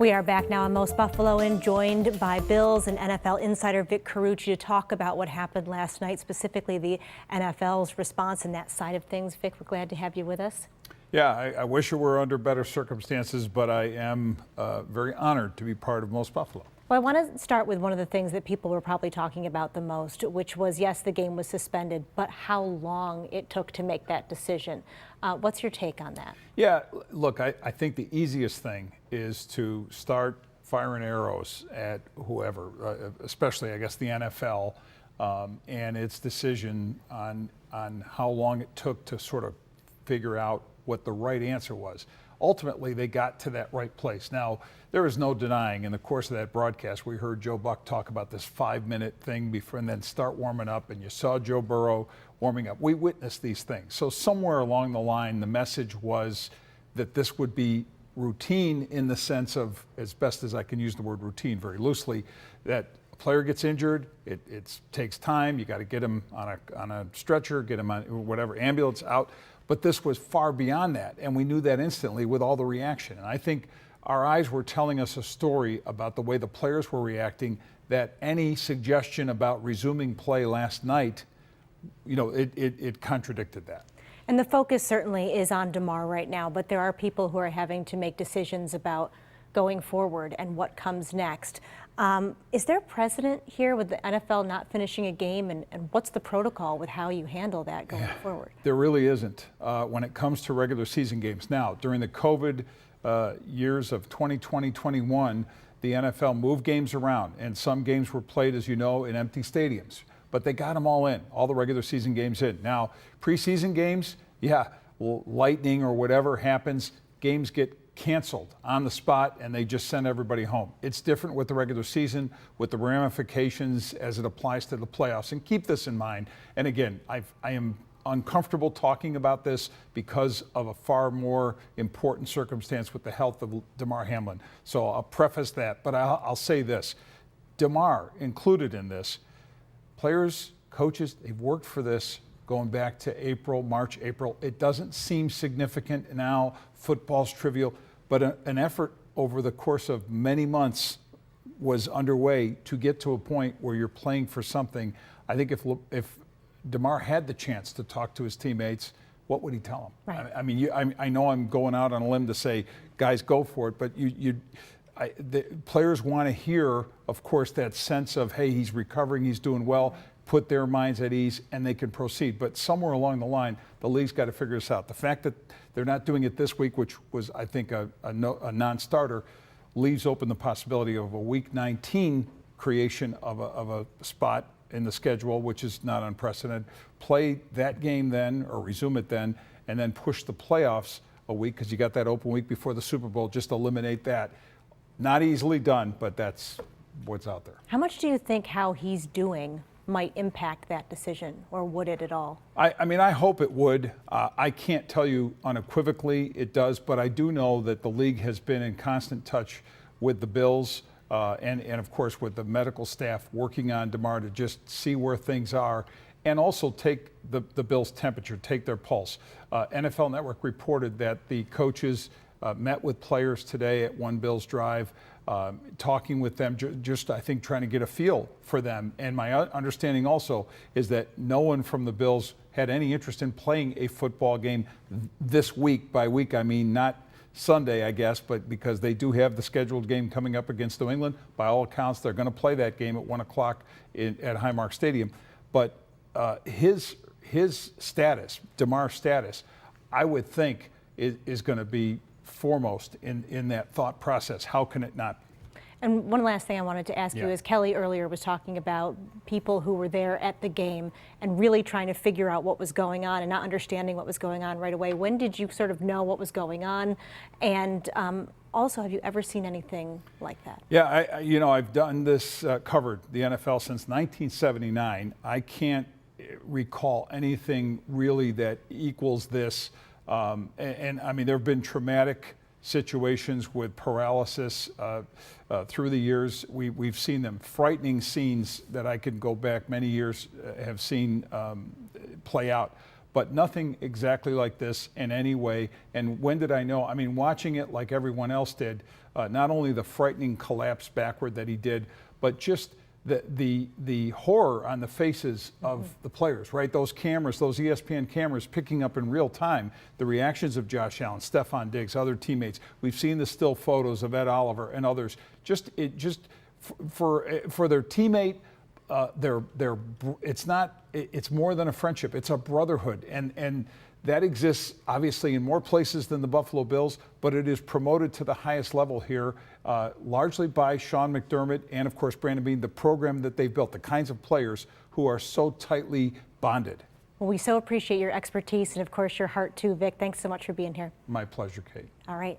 We are back now on Most Buffalo and joined by Bills and NFL insider Vic Carucci to talk about what happened last night, specifically the NFL's response and that side of things. Vic, we're glad to have you with us. Yeah, I wish it were under better circumstances, but I am very honored to be part of Most Buffalo. Well, I want to start with one of the things that people were probably talking about the most, which was, yes, the game was suspended, but how long it took to make that decision. What's your take on that? Yeah, look, I think the easiest thing is to start firing arrows at whoever, especially, I guess, the NFL and its decision on how long it took to sort of figure out what the right answer was. Ultimately, they got to that right place. Now, there is no denying in the course of that broadcast, we heard Joe Buck talk about this 5-minute thing before and then start warming up, and you saw Joe Burrow warming up. We witnessed these things. So somewhere along the line, the message was that this would be routine in the sense of, as best as I can use the word routine very loosely, that a player gets injured, it takes time, you got to get him on a stretcher, get him on whatever, ambulance out. But this was far beyond that, and we knew that instantly with all the reaction. And I think our eyes were telling us a story about the way the players were reacting, that any suggestion about resuming play last night, you know, it contradicted that. And the focus certainly is on Damar right now, but there are people who are having to make decisions about going forward and what comes next. Is there a precedent here with the NFL not finishing a game, and what's the protocol with how you handle that going forward? There really isn't when it comes to regular season games. Now, during the COVID years of 2020-21, the NFL moved games around, and some games were played, as you know, in empty stadiums. But they got them all in, all the regular season games in. Now, preseason games, yeah, well, lightning or whatever happens, games get canceled on the spot and they just send everybody home. It's different with the regular season, with the ramifications as it applies to the playoffs. And keep this in mind. And again, I am uncomfortable talking about this because of a far more important circumstance with the health of Damar Hamlin. So I'll preface that, but I'll say this. Damar included in this, players, coaches, they've worked for this going back to April, March, April. It doesn't seem significant now. Football's trivial, but an effort over the course of many months was underway to get to a point where you're playing for something. I think if Damar had the chance to talk to his teammates, what would he tell them? Right. I mean, I know I'm going out on a limb to say, guys, go for it, but the players want to hear, of course, that sense of, hey, he's recovering, he's doing well, put their minds at ease, and they can proceed. But somewhere along the line, the league's got to figure this out. The fact that they're not doing it this week, which was, I think, a non-starter, leaves open the possibility of a Week 19 creation of a spot in the schedule, which is not unprecedented. Play that game then, or resume it then, and then push the playoffs a week, because you got that open week before the Super Bowl. Just eliminate that. Not easily done, but that's what's out there. How much do you think how he's doing might impact that decision, or would it at all? I mean, I hope it would. I can't tell you unequivocally it does, but I do know that the league has been in constant touch with the Bills and of course with the medical staff working on Damar to just see where things are and also take the Bills' temperature, take their pulse. NFL Network reported that the coaches met with players today at One Bills Drive, talking with them, just I think trying to get a feel for them. And my understanding also is that no one from the Bills had any interest in playing a football game this week. By week, I mean not Sunday, I guess, but because they do have the scheduled game coming up against New England. By all accounts, they're going to play that game at 1 o'clock at Highmark Stadium. But his status, Damar's status, I would think is going to be foremost in that thought process. How can it not be? And one last thing I wanted to ask you is, Kelly earlier was talking about people who were there at the game and really trying to figure out what was going on and not understanding what was going on right away. When did you sort of know what was going on? And also, have you ever seen anything like that? Yeah, I've done this, covered the NFL since 1979. I can't recall anything really that equals this. And I mean, there have been traumatic situations with paralysis through the years. We've seen them. Frightening scenes that I could go back many years have seen play out. but nothing exactly like this in any way. And when did I know? I mean, watching it like everyone else did, not only the frightening collapse backward that he did, but just the horror on the faces of the players, right? Those cameras, those ESPN cameras picking up in real time the reactions of Josh Allen, Stephon Diggs, other teammates. We've seen the still photos of Ed Oliver and others. For their teammate, it's more than a friendship. It's a brotherhood, and that exists obviously in more places than the Buffalo Bills, but it is promoted to the highest level here, largely by Sean McDermott and, of course, Brandon Beane, the program that they've built, the kinds of players who are so tightly bonded. Well, we so appreciate your expertise and, of course, your heart too, Vic. Thanks so much for being here. My pleasure, Kate. All right.